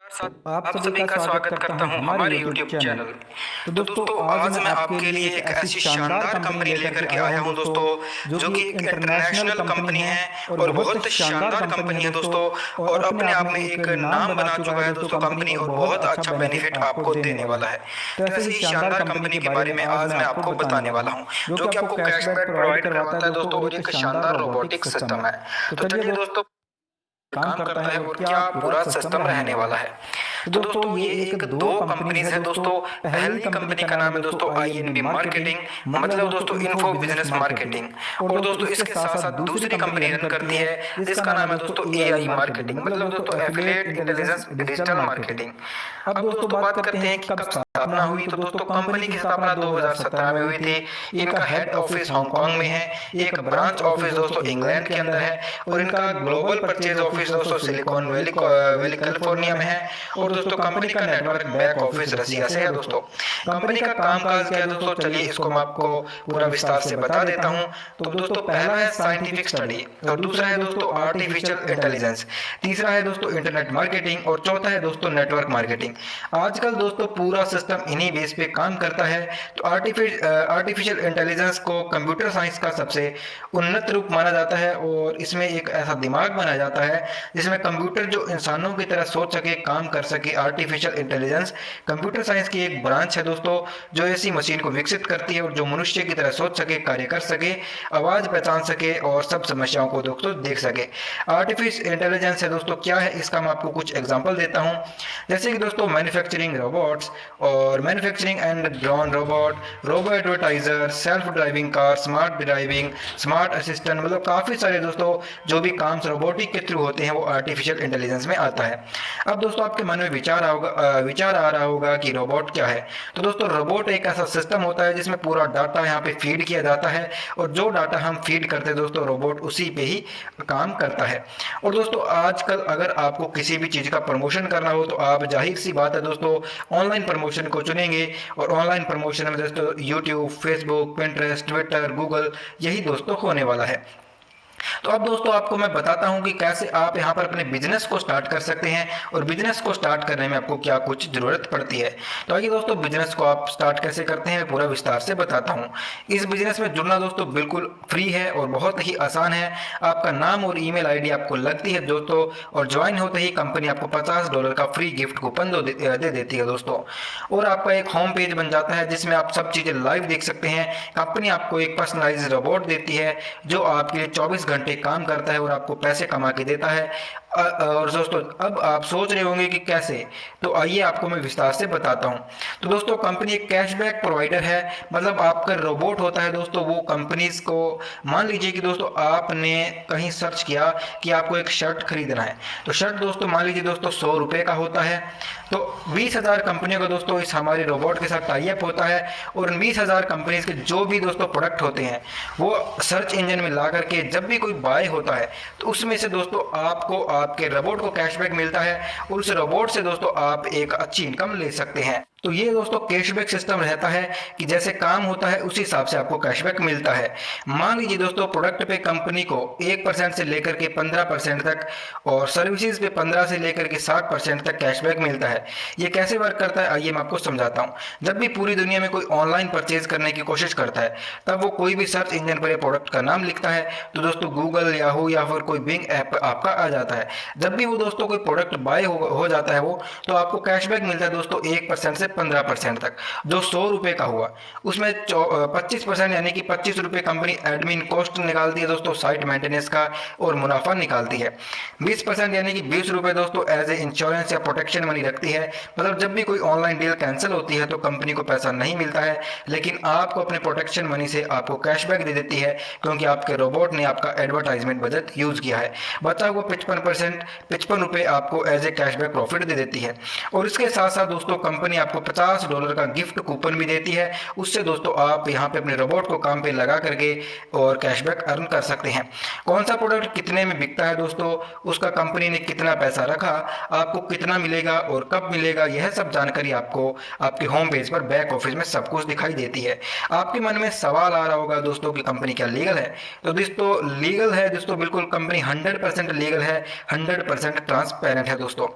तो आप आप सभी सभी का का स्वागत स्वागत करता करता हूं हूं हमारे हमारे YouTube YouTube चैनल। चैनल। तो तो दोस्तों दोस्तों आज आज मैं मैं आपके आपके लिए लिए एक एक ऐसी ऐसी शानदार शानदार कंपनी कंपनी लेकर के लेकर के आया आया हूं हूं दोस्तों, दोस्तों, जो जो कि कि एक एक इंटरनेशनल इंटरनेशनल कंपनी कंपनी है है और और बहुत बहुत शानदार शानदार कंपनी है कंपनी है दोस्तों। दोस्तों। और और अपने अपने आप आप में में एक एक नाम नाम बना बना चुका चुका है है दोस्तों दोस्तों कंपनी, कंपनी, और और बहुत बहुत अच्छा अच्छा बेनिफिट बेनिफिट आपको आपको देने देने वाला वाला है। है। तो तो ऐसे ऐसे ही ही शानदार शानदार कंपनी के कंपनी के बारे बारे में में आज आज मैं मैं आपको आपको बताने बताने वाला वाला हूं, हूं, जो कि जो कि आपको आपको कैशबैक कैशबैक प्रोवाइड प्रोवाइड करवाता है करवाता है दोस्तों, दोस्तों, और और एक एक शानदार शानदार रोबोटिक रोबोटिक सिस्टम सिस्टम है। है। तो तो चलिए चलिए दोस्तों, दोस्तों, काम काम करता करता है है और और क्या क्या पूरा पूरा सिस्टम सिस्टम रहने रहने वाला वाला है। है। तो तो दोस्तों दोस्तों ये ये एक एक दो दो कंपनीज कंपनीज है है दोस्तों। दोस्तों। पहली पहली कंपनी कंपनी का का नाम है नाम है दोस्तों दोस्तों INB INB मार्केटिंग, मार्केटिंग, मतलब मतलब दोस्तों दोस्तों info info business business marketing. Marketing. और और दोस्तों दोस्तों इसके इसके साथ साथ साथ साथ दूसरी दूसरी कंपनी कंपनी रन रन करती करती है, है, जिसका जिसका नाम है नाम है दोस्तों दोस्तों AI AI मार्केटिंग, मार्केटिंग, मतलब मतलब दोस्तों दोस्तों affiliate affiliate intelligence intelligence digital digital marketing. Marketing. अब अब दोस्तों दोस्तों बात बात करते करते हैं हैं कि कि कब कब स्थापना स्थापना हुई। हुई। तो तो दोस्तों दोस्तों कंपनी कंपनी की की स्थापना स्थापना 2017 में 2017 में हुई हुई थी। थी। इनका इनका head head office office Hong Kong Hong Kong में में है, है, एक एक ब्रांच ब्रांच ऑफिस ऑफिस दोस्तों दोस्तों इंग्लैंड इंग्लैंड के के अंदर अंदर है, है, और और इनका इनका global global purchase purchase office office दोस्तों दोस्तों silicon silicon valley valley valley valley California California में में है। है। और और दोस्तों दोस्तों कंपनी कंपनी का का network network back back office office Russia Russia से से है है दोस्तों। दोस्तों। कंपनी कंपनी का का कामकाज कामकाज क्या क्या है है दोस्तों, दोस्तों, चलिए चलिए इसको इसको मैं मैं आपको आपको पूरा पूरा विस्तार विस्तार से से बता बता देता देता हूँ। हूँ। तो तो दोस्तों दोस्तों पहला पहला है है साइंटिफिक साइंटिफिक स्टडी, स्टडी, और और दूसरा दूसरा है है दोस्तों दोस्तों आर्टिफिशियल आर्टिफिशियल इंटेलिजेंस, इंटेलिजेंस, तीसरा है दोस्तों इंटरनेट मार्केटिंग, और चौथा है दोस्तों नेटवर्क मार्केटिंग। आजकल दोस्तों पूरा सिस्टम इन्हीं बेस पे काम करता है। तो आर्टिफिशियल इंटेलिजेंस को कंप्यूटर साइंस का सबसे उन्नत रूप माना जाता है, और इसमें एक ऐसा दिमाग बनाया जाता है जिसमें कंप्यूटर जो इंसानों की तरह सोच सके, काम कर सके। आर्टिफिशियल इंटेलिजेंस कंप्यूटर साइंस की एक ब्रांच है दोस्तों, जो ऐसी मशीन को विकसित करती है और जो मनुष्य की तरह सोच सके, कार्य कर सके, आवाज पहचान सके और सब समस्याओं को दोस्तों देख सके। आर्टिफिशियल इंटेलिजेंस है दोस्तों क्या है, इसका मैं आपको कुछ एग्जांपल देता हूं। जैसे कि दोस्तों मैन्युफैक्चरिंग रोबोट्स, और manufacturing and drone robot, robo advertiser, self driving car, smart driving, smart assistant, मतलब काफी सारे दोस्तों जो भी काम रोबोटिक के थ्रू होते हैं वो आर्टिफिशियल इंटेलिजेंस में आता है। अब दोस्तों आपके मन में विचार आ रहा होगा कि रोबोट क्या है। तो दोस्तों रोबोट एक ऐसा सिस्टम होता है जिसमें पूरा डाटा यहाँ पे फीड किया जाता है, और जो डाटा हम फीड करते हैं दोस्तों, रोबोट उसी पे ही काम करता है। और दोस्तों आजकल अगर आपको किसी भी चीज़ का प्रमोशन करना हो तो आप जाहिर सी बात है दोस्तों ऑनलाइन प्रमोशन को चुनेंगे, और ऑनलाइन प्रमोशन में दोस्तों YouTube, Facebook, Pinterest, Twitter, Google, यही दोस्तों होने वाला है। तो अब दोस्तों आपको मैं बताता हूं कि कैसे आप यहां पर अपने बिजनेस को स्टार्ट कर सकते हैं, और बिजनेस को स्टार्ट करने में आपको क्या कुछ जरूरत पड़ती है। तो आइए दोस्तों बिजनेस को आप स्टार्ट कैसे करते हैं पूरा विस्तार से बताता हूं। इस बिजनेस में जुड़ना दोस्तों बिल्कुल फ्री है और बहुत ही आसान है। आपका नाम और ईमेल आईडी आपको लगती है दोस्तों, और ज्वाइन होते ही कंपनी आपको $50 का फ्री गिफ्ट कूपन दे देती है दोस्तों। और आपका एक होम पेज बन जाता है जिसमें आप सब चीजें लाइव देख सकते हैं। कंपनी आपको एक पर्सनलाइज्ड रोबोट देती है जो आपके लिए 24 घंटे काम करता है और आपको पैसे कमा के देता है। और दोस्तों अब आप सोच रहे होंगे कि कैसे, तो आइए आपको मैं विस्तार से बताता हूं। तो दोस्तों कंपनी एक कैशबैक प्रोवाइडर है, मतलब आपका रोबोट होता है दोस्तों वो कंपनीज को, मान लीजिए कि दोस्तों आपने कहीं सर्च किया कि आपको एक शर्ट खरीदना है, तो शर्ट दोस्तों मान लीजिए दोस्तों ₹100 का होता है। तो 20,000 कंपनियों का दोस्तों इस हमारे रोबोट के साथ टाई अप होता है, और 20,000 कंपनीज के जो भी दोस्तों प्रोडक्ट होते हैं वो सर्च इंजन में ला करके जब भी कोई बाय होता है तो उसमें से दोस्तों आपको आपके रोबोट को कैशबैक मिलता है, और उस रोबोट से दोस्तों आप एक अच्छी इनकम ले सकते हैं। तो ये दोस्तों कैशबैक सिस्टम रहता है कि जैसे काम होता है उसी हिसाब से आपको कैशबैक मिलता है। मान लीजिए दोस्तों प्रोडक्ट पे कंपनी को 1% से लेकर के 15% तक, और सर्विसेज पे 15 से लेकर के 60% तक कैशबैक मिलता है। ये कैसे वर्क करता है आइए मैं आपको समझाता हूँ। जब भी पूरी दुनिया में कोई ऑनलाइन परचेज करने की कोशिश करता है तब वो कोई भी सर्च इंजन पर प्रोडक्ट का नाम लिखता है तो दोस्तों गूगल, याहू या फिर कोई बिंग ऐप आपका आ जाता है। जब भी वो दोस्तों कोई प्रोडक्ट बाय हो जाता है वो, तो आपको कैशबैक मिलता है दोस्तों 1% से 15% तक। जो ₹100 का हुआ उसमें 25% यानी कि ₹25 कंपनी एडमिन कॉस्ट निकालती है दोस्तों, साइट मेंटेनेंस का, और मुनाफा निकालती है। 20% यानी कि ₹20 दोस्तों एज ए इंश्योरेंस या प्रोटेक्शन मनी रखती है, मतलब जब भी कोई ऑनलाइन डील कैंसिल होती है तो कंपनी को पैसा नहीं मिलता है, लेकिन आपको अपने प्रोटेक्शन मनी से आपको कैशबैक दे देती है, क्योंकि आपके रोबोट ने आपका एडवर्टाइजमेंट बजट यूज किया है। बचा हुआ 55% ₹55 आपको एज ए कैशबैक प्रॉफिट दे देती है। और इसके साथ साथ दोस्तों कंपनी आपको आपको $50 का गिफ्ट कूपन भी देती है। उससे दोस्तों आप यहाँ पे अपने रोबोट को काम पे लगा करके और कैशबैक अर्न कर सकते हैं। कौन सा प्रोडक्ट कितने में बिकता है दोस्तों, उसका कंपनी ने कितना पैसा रखा, आपको कितना मिलेगा और कब मिलेगा, यह सब जानकारी आपको आपके होम पेज पर बैक ऑफिस में सब कुछ दिखाई देती है। आपके मन में सवाल आ रहा होगा दोस्तों कि कंपनी क्या लीगल है? तो दोस्तों लीगल है दोस्तों, बिल्कुल कंपनी 100% लीगल है, 100% ट्रांसपेरेंट है दोस्तों।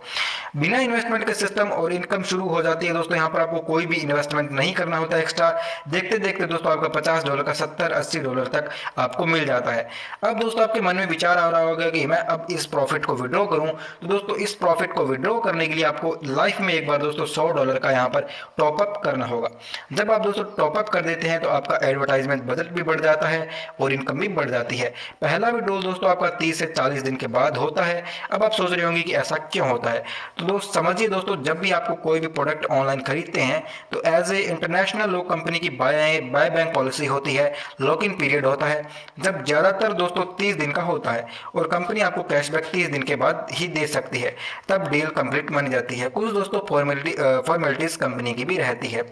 बिना इन्वेस्टमेंट के सिस्टम और इनकम शुरू हो जाती है दोस्तों। यहाँ पर आपको कोई भी इन्वेस्टमेंट नहीं करना होता है एक्स्ट्रा। देखते देखते दोस्तों आपका $50 का $70-80 तक आपको मिल जाता है। अब दोस्तों आपके मन में विचार आ रहा होगा कि मैं अब इस प्रॉफिट को विड्रॉ करूं, तो दोस्तों इस प्रॉफिट को विड्रॉ करने के लिए आपको लाइफ में एक बार दोस्तों $100 का यहाँ पर टॉपअप करना होगा। जब आप दोस्तों टॉपअप कर देते हैं तो आपका एडवर्टाइजमेंट बजट भी बढ़ जाता है और इनकम भी बढ़ जाती है। पहला विड्रॉल दोस्तों आपका 30 से 40 दिन के बाद होता है। अब आप सोच रहे होंगे कि ऐसा क्यों होता है, तो दोस्त समझिए दोस्तों, जब भी आपको कोई भी प्रोडक्ट ऑनलाइन खरीदते हैं तो एज ए इंटरनेशनल लो कंपनी की बाय बैंक पॉलिसी होती है, लॉक इन पीरियड होता है, जब ज़्यादातर दोस्तों 30 दिन का होता है और कंपनी आपको कैशबैक 30 दिन के बाद ही दे सकती है, तब डील कंप्लीट मानी जाती है। कुछ दोस्तों फॉर्मेलिटीज कंपनी की भी रहती है,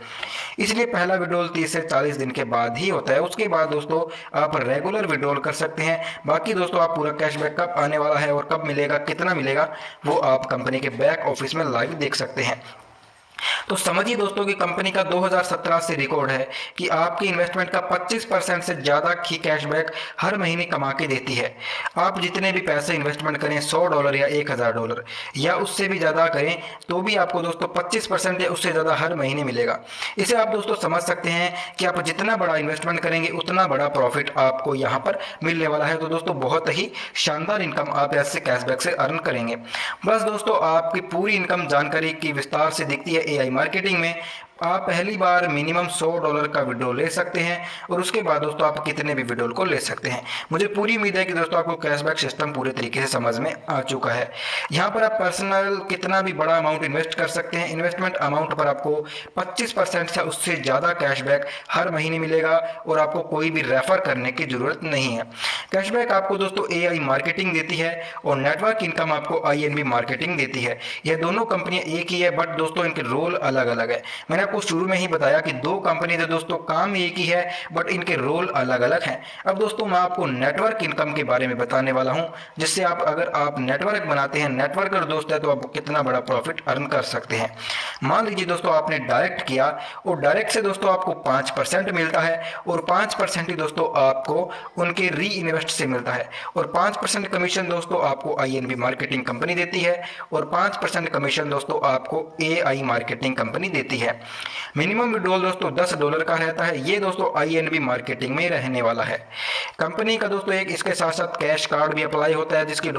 इसलिए पहला विड्रॉल 30 से 40 दिन के बाद ही होता है। उसके बाद दोस्तों आप रेगुलर विड्रॉल कर सकते हैं। बाकी दोस्तों आप पूरा कैशबैक कब आने वाला है और कब मिलेगा, कितना मिलेगा, वो आप कंपनी के बैक ऑफिस में लाइव देख सकते हैं। तो समझिए दोस्तों कि कंपनी का 2017 से रिकॉर्ड है कि आपकी इन्वेस्टमेंट का 25% से ज़्यादा की कैशबैक हर महीने कमा के देती है। आप जितने भी पैसे इन्वेस्टमेंट करें, $100 या $1000 या उससे भी ज़्यादा करें, तो भी आपको दोस्तों 25% या उससे ज़्यादा हर महीने मिलेगा। इसे आप दोस्तों समझ सकते हैं कि आप जितना बड़ा इन्वेस्टमेंट करेंगे उतना बड़ा प्रॉफिट आपको यहाँ पर मिलने वाला है। तो दोस्तों बहुत ही शानदार इनकम आप ऐसे कैशबैक से अर्न करेंगे। बस दोस्तों आपकी पूरी इनकम जानकारी की विस्तार से दिखती है AI मार्केटिंग में। आप पहली बार मिनिमम $100 का विड्रॉल ले सकते हैं और उसके बाद दोस्तों आप कितने भी विड्रॉल को ले सकते हैं। मुझे पूरी उम्मीद है कि दोस्तों आपको कैशबैक सिस्टम पूरे तरीके से समझ में आ चुका है। यहाँ पर आप पर्सनल कितना भी बड़ा अमाउंट इन्वेस्ट कर सकते हैं। इन्वेस्टमेंट अमाउंट पर आपको 25% से उससे ज़्यादा कैशबैक हर महीने मिलेगा और आपको कोई भी रेफर करने की ज़रूरत नहीं है। कैशबैक आपको दोस्तों AI मार्केटिंग देती है और नेटवर्क इनकम आपको INB मार्केटिंग देती है। यह दोनों कंपनियां एक ही है, बट दोस्तों इनके रोल अलग अलग है। मैंने आपको शुरू में ही बताया कि दो कंपनी थे दोस्तों, काम एक ही है बट इनके रोल अलग अलग हैं। अब दोस्तों मैं आपको नेटवर्क इनकम के बारे में बताने वाला हूं, जिससे आप अगर आप नेटवर्क बनाते हैं, नेटवर्कर दोस्त है, तो आप कितना बड़ा प्रॉफिट अर्न कर सकते हैं। मान लीजिए दोस्तों आपने डायरेक्ट किया और डायरेक्ट से दोस्तों आपको 5% मिलता है और 5% ही दोस्तों आपको उनके री इन्वेस्ट से मिलता है और 5% कमीशन दोस्तों आपको INB मार्केटिंग कंपनी देती है और 5% कमीशन दोस्तों आपको AI मार्केटिंग कंपनी देती है। मिनिमम विड्रॉल दोस्तों $10 का रहता है। ये दोस्तों INB मार्केटिंग में रहने वाला है। कंपनी का दोस्तों एक इसके साथ साथ कैश कार्ड भी अप्लाई होता है, जिसकी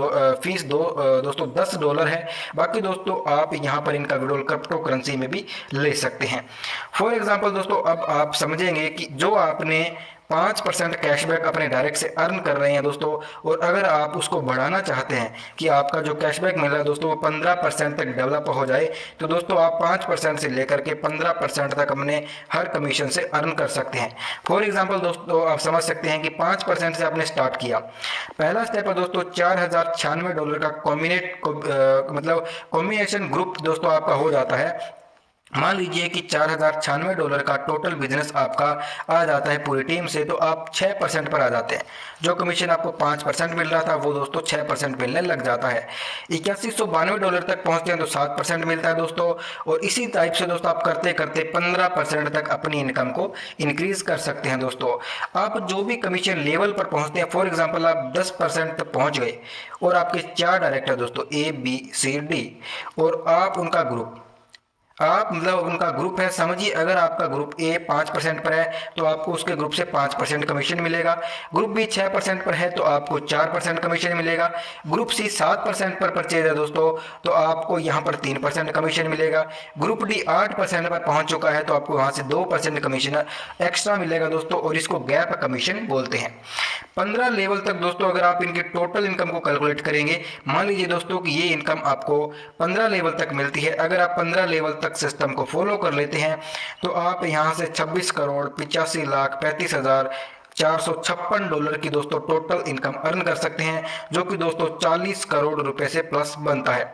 फीस दोस्तों $10 है। बाकी दोस्तों आप यहाँ पर इनका विड्रॉल क्रिप्टो करेंसी में भी ले सकते हैं। फॉर एग्जाम्पल दोस्तों अब आप समझेंगे कि जो आपने 5% कैशबैक अपने डायरेक्ट से अर्न कर रहे हैं दोस्तों, और अगर आप उसको बढ़ाना चाहते हैं कि आपका जो कैशबैक मिल रहा है दोस्तों वो 15% तक डेवलप हो जाए, तो दोस्तों आप 5% से लेकर के 15% तक अपने हर कमीशन से अर्न कर सकते हैं। फॉर एग्जांपल दोस्तों आप समझ सकते हैं कि 5% से आपने स्टार्ट किया। पहला स्टेप है दोस्तों $4096 का कॉम्बिनेशन ग्रुप दोस्तों आपका हो जाता है। मान लीजिए कि $4096 का टोटल बिजनेस आपका आ जाता है पूरी टीम से, तो आप 6% पर आ जाते हैं। जो कमीशन आपको 5% मिल रहा था वो दोस्तों 6% मिलने लग जाता है। $8192 तक पहुंचते हैं तो 7% मिलता है दोस्तों, और इसी टाइप से दोस्तों आप करते करते 15% तक अपनी इनकम को इंक्रीज कर सकते हैं दोस्तों। आप जो भी कमीशन लेवल पर पहुंचते हैं, फॉर एग्जाम्पल आप 10% तक पहुंच गए और आपके 4 डायरेक्टर दोस्तों ABCD और आप उनका ग्रुप, आप उनका ग्रुप है, समझिए अगर आपका ग्रुप A 5% पर है तो आपको उसके ग्रुप से 5% कमीशन मिलेगा। ग्रुप B 6% पर है तो आपको 4% कमीशन मिलेगा। ग्रुप C 7% पर परचेज है दोस्तों तो आपको यहाँ पर 3% कमीशन मिलेगा। ग्रुप D 8% पर पहुँच चुका है तो आपको वहाँ से 2% कमीशन एक्स्ट्रा मिलेगा दोस्तों, और इसको गैप कमीशन बोलते हैं। 15 लेवल तक दोस्तों अगर आप इनके टोटल इनकम को कैलकुलेट करेंगे, मान लीजिए दोस्तों कि ये इनकम आपको 15 लेवल तक मिलती है। अगर आप 15 लेवल तक सिस्टम को फॉलो कर लेते हैं तो आप यहां से $26,85,35,456 की दोस्तों टोटल इनकम अर्न कर सकते हैं, जो कि दोस्तों 40 करोड़ रुपए से प्लस बनता है।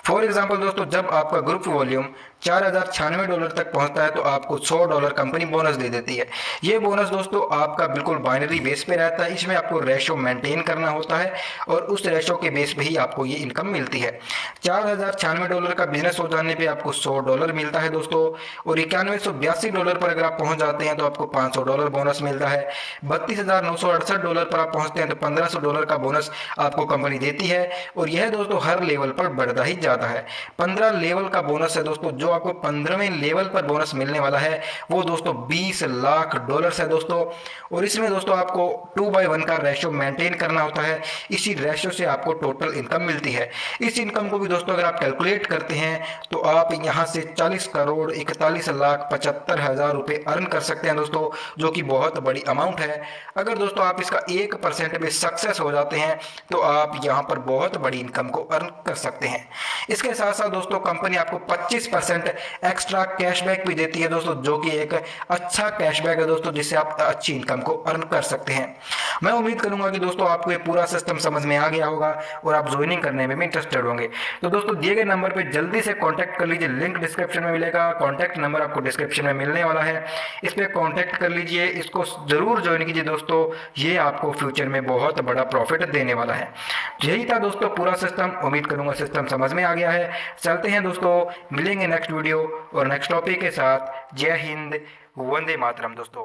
फॉर एग्जाम्पल दोस्तों, जब आपका ग्रुप वॉल्यूम $4096 तक पहुंचता है तो आपको $100 कंपनी बोनस दे देती है। ये बोनस दोस्तों आपका बिल्कुल बाइनरी बेस पे रहता है, इसमें आपको रेशो मेंटेन करना होता है और उस रेशो के बेस पे ही आपको ये इनकम मिलती है। $4096 का बिजनेस हो जाने पे आपको $100 मिलता है दोस्तों, और $9182 पर अगर आप पहुंच जाते हैं तो आपको $500 बोनस मिलता है। $32,968 पर आप पहुंचते हैं तो $1500 का बोनस आपको कंपनी देती है, और यह दोस्तों हर लेवल पर बढ़ता ही जाता है। 15 लेवल का बोनस है दोस्तों, जो आपको 15वें लेवल पर बोनस मिलने वाला है वो दोस्तों $20 लाख है दोस्तों, और इसमें दोस्तों आपको 2/1 का रेशो मेंटेन करना होता है। इसी रेशो से आपको टोटल इनकम मिलती है। इस इनकम को भी दोस्तों अगर आप कैलकुलेट करते हैं तो आप यहाँ से 40,41,75,000 रुपये अर्न कर सकते हैं दोस्तों, जो कि बहुत बड़ी अमाउंट है। अगर दोस्तों आप इसका 1% भी सक्सेस हो जाते हैं तो आप यहाँ पर बहुत बड़ी इनकम को अर्न कर सकते हैं। इसके साथ साथ दोस्तों कंपनी आपको 25% एक्स्ट्रा कैशबैक भी देती है दोस्तों, जो कि एक अच्छा कैशबैक है दोस्तों, जिससे आप अच्छी इनकम को अर्न कर सकते हैं। मैं उम्मीद करूंगा कि दोस्तों आपको ये पूरा सिस्टम समझ में आ गया होगा और आप ज्वाइनिंग करने में भी इंटरेस्टेड होंगे। तो दोस्तों दिए गए नंबर पर जल्दी से कॉन्टैक्ट कर लीजिए, लिंक डिस्क्रिप्शन में मिलेगा, कॉन्टैक्ट नंबर आपको डिस्क्रिप्शन में मिलने वाला है, इस पर कॉन्टैक्ट कर लीजिए, इसको जरूर ज्वाइन कीजिए दोस्तों, ये आपको फ्यूचर में बहुत बड़ा प्रॉफिट देने वाला है। यही था दोस्तों पूरा सिस्टम, उम्मीद करूंगा सिस्टम समझ में आ गया है। चलते हैं दोस्तों, मिलेंगे नेक्स्ट वीडियो और नेक्स्ट टॉपिक के साथ। जय हिंद, वंदे मातरम दोस्तों।